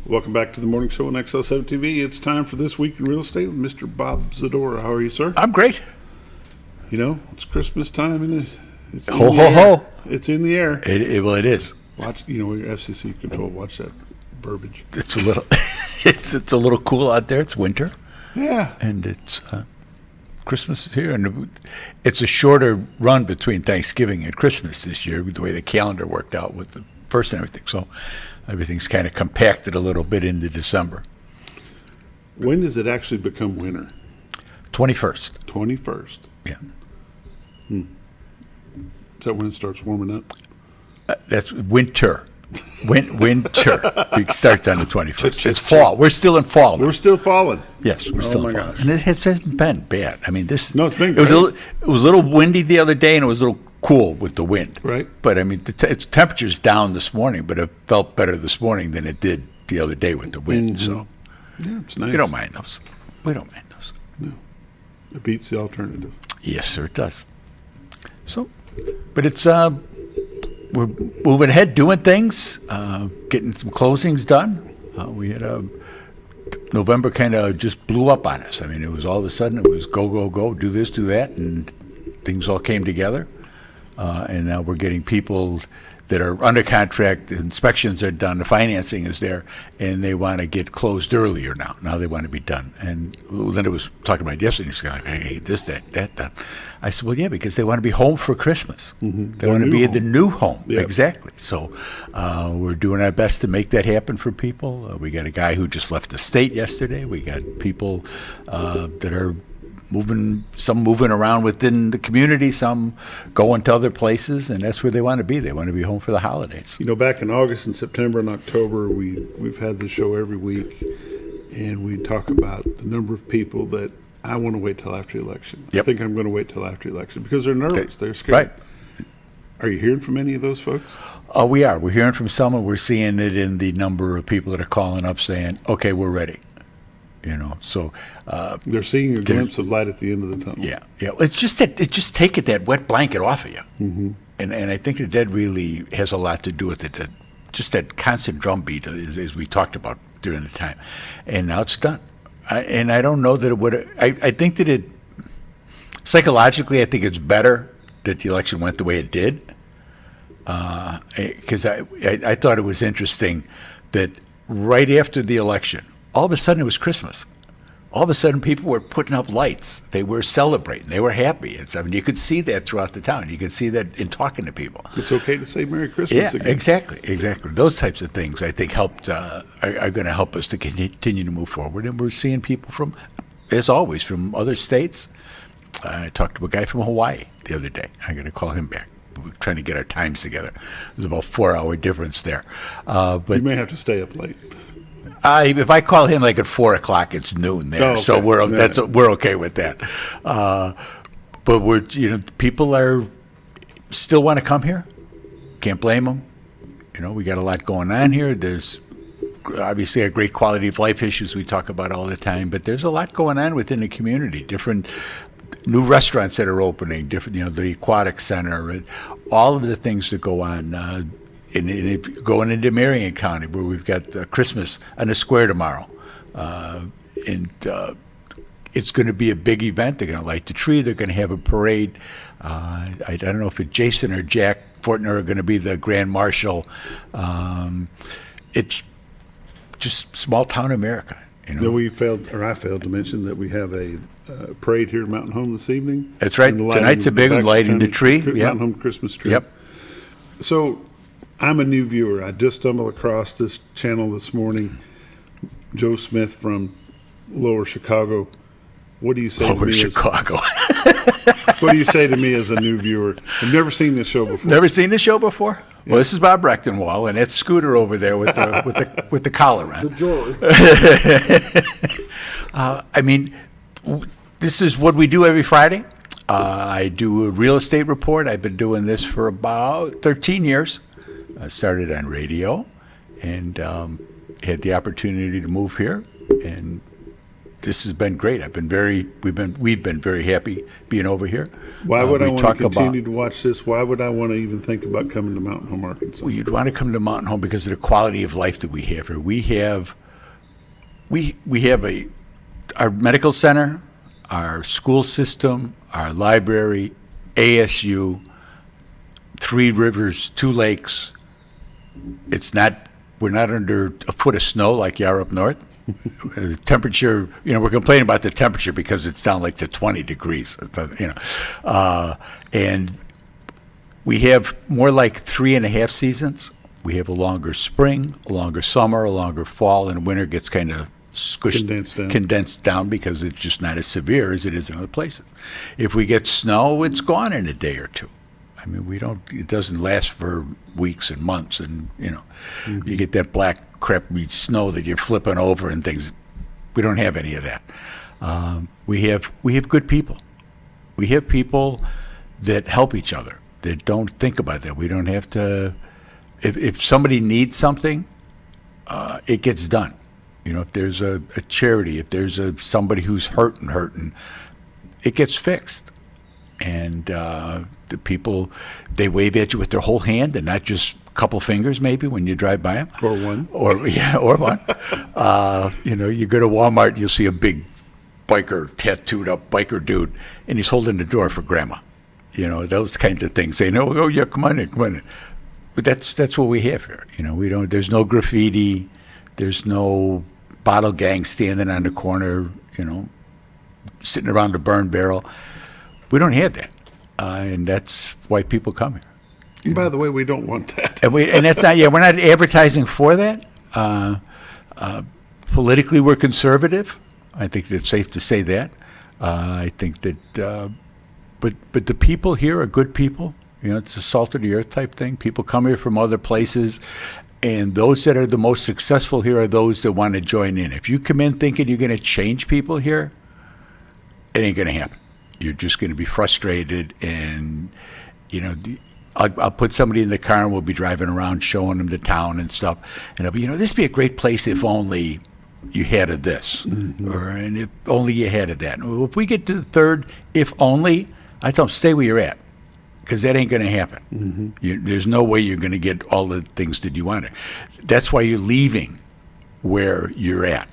Welcome back to the morning show on XL7 TV. It's time for This Week in Real Estate with Mr. Bob Zadora. How are you, sir? I'm great. You know, it's Christmas time and it's in Ho, the ho, air. ho. It's in the air. Well, it is. Watch, your FCC control. Watch that verbiage. It's a little, it's a little cool out there. It's winter, Yeah. and it's Christmas is here, and it's a shorter run between Thanksgiving and Christmas this year, with the way the calendar worked out with the first and everything. So everything's kind of compacted a little bit into December. When does it actually become winter? 21st. 21st. Yeah. Is that when it starts warming up? That's winter. Winter. It starts on the 21st. It's fall. We're still in fall. We're still falling. Yes, we're Oh still my in fall. gosh. And it hasn't been bad. I mean, this. No, it's been It was, great. it was a little windy the other day, and it was a little cool with the wind. Right. But, I mean, its temperature's down this morning, but it felt better this morning than it did the other day with the wind. So Yeah, it's nice. we don't mind those. We don't mind those. It beats the alternative. Yes, sir, it does. So, but it's we're moving ahead, doing things, getting some closings done. We had November kind of just blew up on us. I mean, it was all of a sudden it was go, go, go, do this, do that, and things all came together. And now we're getting people that are under contract, the inspections are done, the financing is there, and they want to get closed earlier now. Now they want to be done. And Linda was talking about it yesterday. She's going, hey, this, that, that. I said, well, yeah, because they want to be home for Christmas. Mm-hmm. They want to be at the new home. Yep. Exactly. So we're doing our best to make that happen for people. We got a guy who just left the state yesterday. We got people that are some moving around within the community, some going to other places, and that's where they want to be. They want to be home for the holidays. You know, back in August and September and October, we've had this show every week, and we talk about the number of people that I want to wait till after the election. Yep. I think I'm going to wait till after the election because they're nervous. They're scared. Right. Are you hearing from any of those folks? Oh, we are. We're hearing from some, and we're seeing it in the number of people that are calling up saying, okay, we're ready. So They're seeing a glimpse of light at the end of the tunnel. yeah. It's just taking that wet blanket off of you, and I think that really has a lot to do with it. Just that constant drumbeat, as we talked about during the time, and now it's done. And I don't know that it would. I think that it psychologically, I think it's better that the election went the way it did, because I thought it was interesting that right after the election, all of a sudden it was Christmas. All of a sudden people were putting up lights. They were celebrating. They were happy. I mean, you could see that throughout the town. You could see that in talking to people. It's okay to say Merry Christmas Yeah, again. exactly. Those types of things I think helped are going to help us to continue to move forward. And we're seeing people from, as always, from other states. I talked to a guy from Hawaii the other day. I'm going to call him back. We're trying to get our times together. There's about 4-hour difference there. But You may have to stay up late. if I call him like at 4:00, it's noon there. Oh, okay. So we're Yeah. we're okay with that. But people are still want to come here. Can't blame them. We got a lot going on here. There's obviously a great quality of life issues we talk about all the time, but there's a lot going on within the community. Different new restaurants that are opening, different, the aquatic center, and all of the things that go on. And if going into Marion County, where we've got Christmas on the square tomorrow, and it's going to be a big event. They're going to light the tree. They're going to have a parade. I don't know if Jason or Jack Fortner are going to be the grand marshal. It's just small town America. Then I failed to mention that we have a parade here at Mountain Home this evening. That's right. And the lighting- Tonight's a big one, lighting the tree. Mountain Yep. Home Christmas tree. Yep. So I'm a new viewer. I just stumbled across this channel this morning. Joe Smith from Lower Chicago. What do you say to Lower me? Chicago. What do you say to me as a new viewer? I've never seen this show before. Never seen this show before? Well, this is Bob Rechtenwall, and that's Scooter over there with the collar on. I mean, this is what we do every Friday. I do a real estate report. I've been doing this for about 13 years. I started on radio and had the opportunity to move here and this has been great. We've been very happy being over here. Why would I We want to talk continue to watch this? Why would I want to even think about coming to Mountain Home, Arkansas? Well, you'd want to come to Mountain Home because of the quality of life that we have here. We have our medical center, our school system, our library, ASU, 3 rivers, 2 lakes. We're not under a foot of snow like you are up north. The temperature, we're complaining about the temperature because it's down like to 20 degrees, and we have more like 3.5 seasons. We have a longer spring, a longer summer, a longer fall, and winter gets kind of condensed down because it's just not as severe as it is in other places. If we get snow, it's gone in a day or two. I mean, it doesn't last for weeks and months, and you get that black crappy snow that you're flipping over and things. We don't have any of that. We have good people. We have people that help each other, that don't think about that. We don't have to. If somebody needs something, it gets done. If there's a charity, if there's somebody who's hurting, it gets fixed. And the people, they wave at you with their whole hand and not just a couple fingers maybe when you drive by them. Or one. Or one. You go to Walmart and you'll see a big tattooed up biker dude, and he's holding the door for grandma. Those kinds of things. Saying, oh yeah, come on in. But that's what we have here. There's no graffiti, there's no bottle gang standing on the corner, sitting around the burn barrel. We don't have that, and that's why people come here. And by the way, we don't want that. And that's not. Yeah, we're not advertising for that. Politically, we're conservative. I think it's safe to say that. I think that, but the people here are good people. It's a salt of the earth type thing. People come here from other places, and those that are the most successful here are those that want to join in. If you come in thinking you're going to change people here, it ain't going to happen. You're just going to be frustrated, and I'll put somebody in the car and we'll be driving around showing them the town and stuff, and I'll be, this would be a great place if only you had of this, and if only you had of that. Well, if we get to the third, if only, I tell them stay where you're at, because that ain't going to happen. There's no way you're going to get all the things that you want. That's why you're leaving where you're at.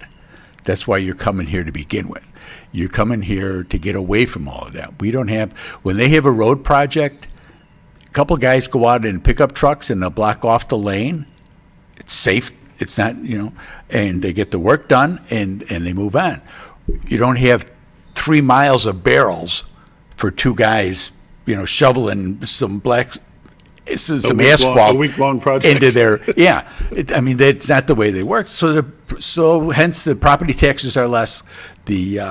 That's why you're coming here to begin with. You're coming here to get away from all of that. When they have a road project, a couple guys go out in pickup trucks and they'll block off the lane. It's safe. It's not, and they get the work done and they move on. You don't have 3 miles of barrels for 2 guys, shoveling some asphalt a week-long project into their that's not the way they work. So hence the property taxes are less. The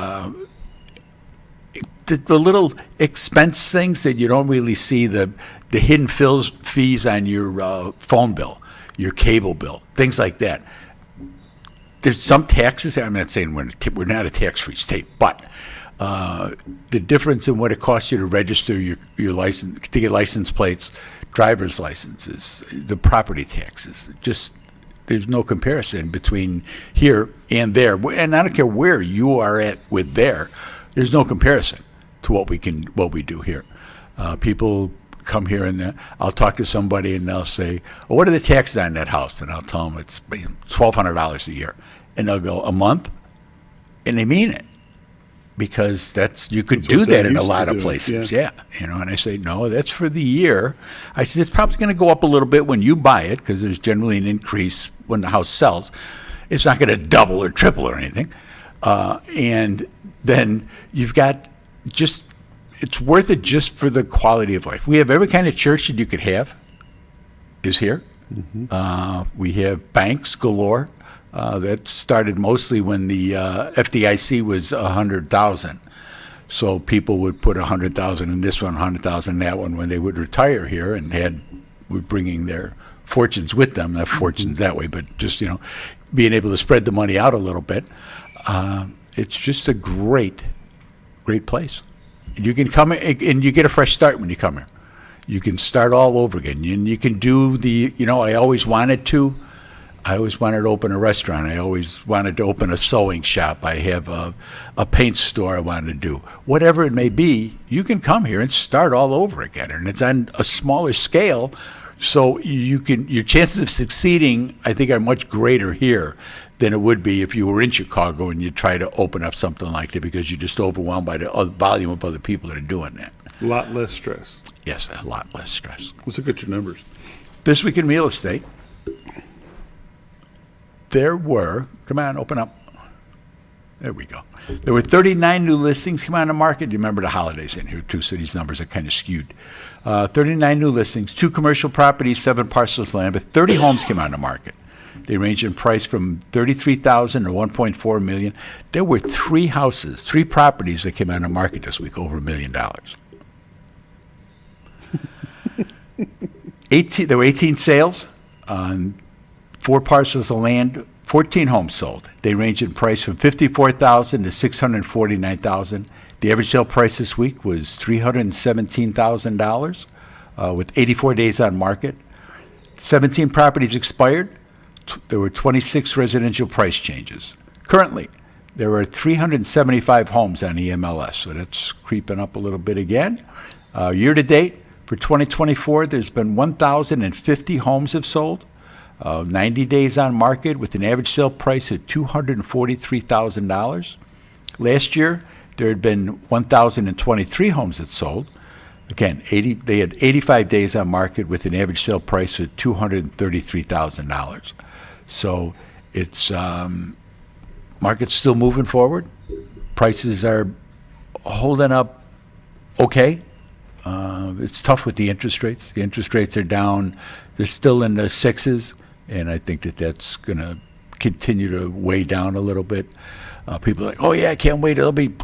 little expense things that you don't really see, the hidden fees on your phone bill, your cable bill, things like that. There's some taxes. I'm not saying we're not a tax-free state, but the difference in what it costs you to register your license, to get license plates, driver's licenses, the property taxes, just there's no comparison between here and there. And I don't care where you are at with there. There's no comparison to what we do here. People come here and I'll talk to somebody and they'll say, "Well, what are the taxes on that house?" And I'll tell them it's $1,200 a year, and they'll go, "A month?" And they mean it. Because you could do that in a lot of places, yeah. And I say, no, that's for the year. I said, it's probably going to go up a little bit when you buy it, because there's generally an increase when the house sells. It's not going to double or triple or anything. And then you've got it's worth it just for the quality of life. We have every kind of church that you could have is here. We have banks galore. That started mostly when the FDIC was 100,000. So people would put 100,000 in this one, 100,000 in that one when they would retire here and were bringing their fortunes with them. Not fortunes that way, but just being able to spread the money out a little bit. It's just a great place. And you can come and you get a fresh start when you come here. You can start all over again. You can do I always wanted to. I always wanted to open a restaurant. I always wanted to open a sewing shop. I have a paint store I wanted to do. Whatever it may be, you can come here and start all over again. And it's on a smaller scale, so your chances of succeeding, I think, are much greater here than it would be if you were in Chicago and you try to open up something like that, because you're just overwhelmed by the volume of other people that are doing that. A lot less stress. Yes, a lot less stress. Let's look at your numbers. This week in real estate, there were, come on, open up. There we go. There were 39 new listings come on the market. You remember the holidays in here too, so these numbers are kind of skewed. 39 new listings, 2 commercial properties, 7 parcels of land, but 30 homes came on the market. They range in price from $33,000 to $1.4 million. There were 3 houses, 3 properties that came on the market this week over $1 million. There were 18 sales on 4 parcels of land, 14 homes sold. They range in price from $54,000 to $649,000. The average sale price this week was $317,000 with 84 days on market. 17 properties expired. There were 26 residential price changes. Currently, there are 375 homes on the MLS, so that's creeping up a little bit again. Year to date, for 2024, there's been 1,050 homes have sold. 90 days on market with an average sale price of $243,000. Last year, there had been 1,023 homes that sold. Again, they had 85 days on market with an average sale price of $233,000. So it's market's still moving forward. Prices are holding up okay. It's tough with the interest rates. The interest rates are down. They're still in the 6s. And I think that that's going to continue to weigh down a little bit. People are like, oh yeah, I can't wait.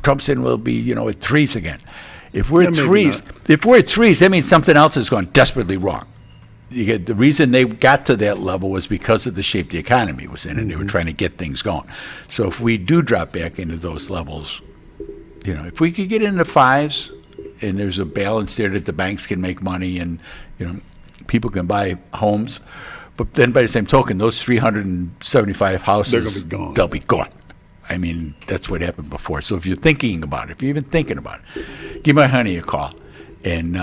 Trump's in. We'll be, at 3s again. If we're at 3s, that means something else has gone desperately wrong. The reason they got to that level was because of the shape the economy was in, and they were trying to get things going. So if we do drop back into those levels, if we could get into 5s, and there's a balance there that the banks can make money, and people can buy homes. But then by the same token, those 375 houses, they're going to be gone. They'll be gone. I mean, that's what happened before. So if you're thinking about it, if you're even thinking about it, give my honey a call and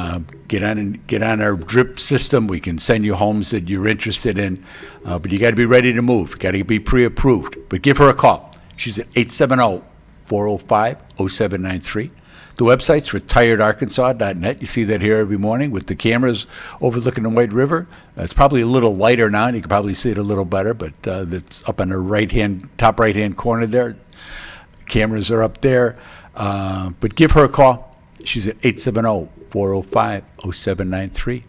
get on our drip system. We can send you homes that you're interested in, but you got to be ready to move. You got to be pre-approved. But give her a call. She's at 870-405-0793. The website's retiredarkansas.net. You see that here every morning with the cameras overlooking the White River. It's probably a little lighter now, and you can probably see it a little better, but that's up on the top right-hand corner there. Cameras are up there. But give her a call. She's at 870-405-0793.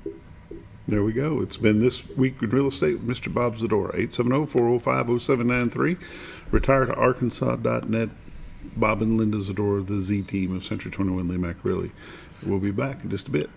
There we go. It's been This Week in Real Estate with Mr. Bob Zadora. 870-405-0793. Retiredarkansas.net. Bob and Linda Zadora, the Z team of Century 21 Lee Mack. We'll be back in just a bit.